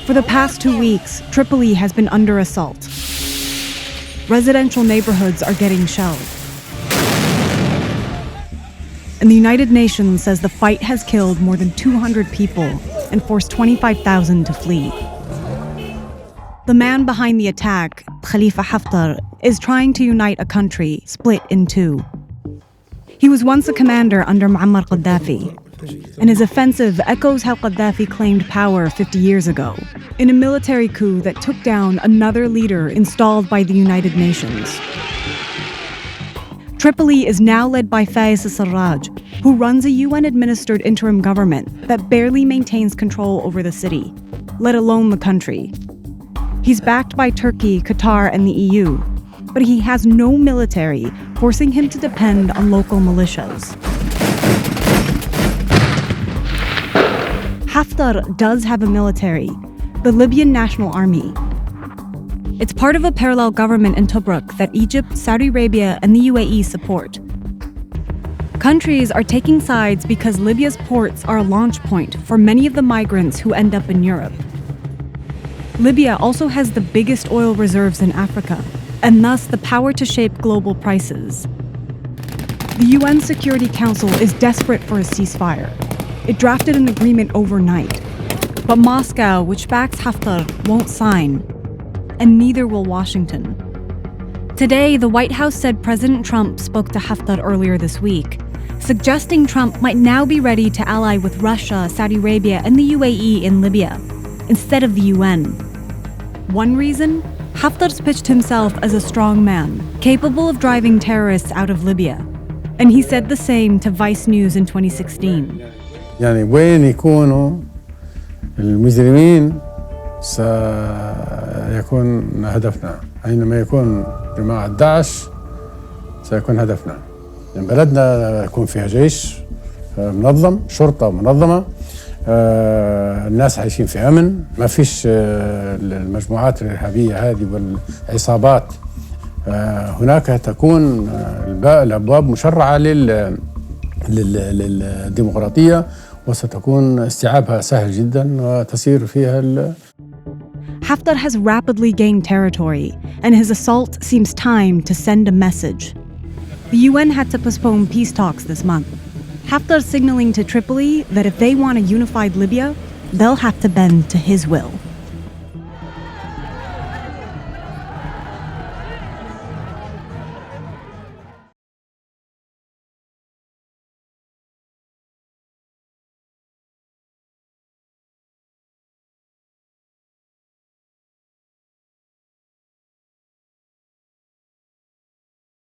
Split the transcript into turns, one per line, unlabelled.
For the past 2 weeks, Tripoli has been under assault. Residential neighborhoods are getting shelled. And the United Nations says the fight has killed more than 200 people and forced 25,000 to flee. The man behind the attack, Khalifa Haftar, is trying to unite a country split in two. He was once a commander under Muammar Gaddafi, and his offensive echoes how Gaddafi claimed power 50 years ago, in a military coup that took down another leader installed by the United Nations. Tripoli is now led by Faiz al-Sarraj, who runs a UN-administered interim government that barely maintains control over the city, let alone the country. He's backed by Turkey, Qatar, and the EU, but he has no military, forcing him to depend on local militias. Haftar does have a military, the Libyan National Army. It's part of a parallel government in Tobruk that Egypt, Saudi Arabia, and the UAE support. Countries are taking sides because Libya's ports are a launch point for many of the migrants who end up in Europe. Libya also has the biggest oil reserves in Africa, and thus the power to shape global prices. The UN Security Council is desperate for a ceasefire. It drafted an agreement overnight. But Moscow, which backs Haftar, won't sign. And neither will Washington. Today, the White House said President Trump spoke to Haftar earlier this week, suggesting Trump might now be ready to ally with Russia, Saudi Arabia, and the UAE in Libya, instead of the UN. One reason? Haftar's pitched himself as a strongman, capable of driving terrorists out of Libya. And he said the same to Vice News in 2016.
يعني وين يكونوا المجرمين سيكون هدفنا، أينما يكون جماعة داعش سيكون هدفنا. يعني بلدنا يكون فيها جيش منظم، شرطة منظمة، الناس عايشين في أمن، ما فيش المجموعات الإرهابية هذه والعصابات. هناك تكون الأبواب مشرعة للديمقراطية، وستكون استيعابها سهل جدا وتسير فيها.
Haftar has rapidly gained territory, and his assault seems timed to send a message. The UN had to postpone peace talks this month. Haftar signaling to Tripoli that if they want a unified Libya, they'll have to bend to his will.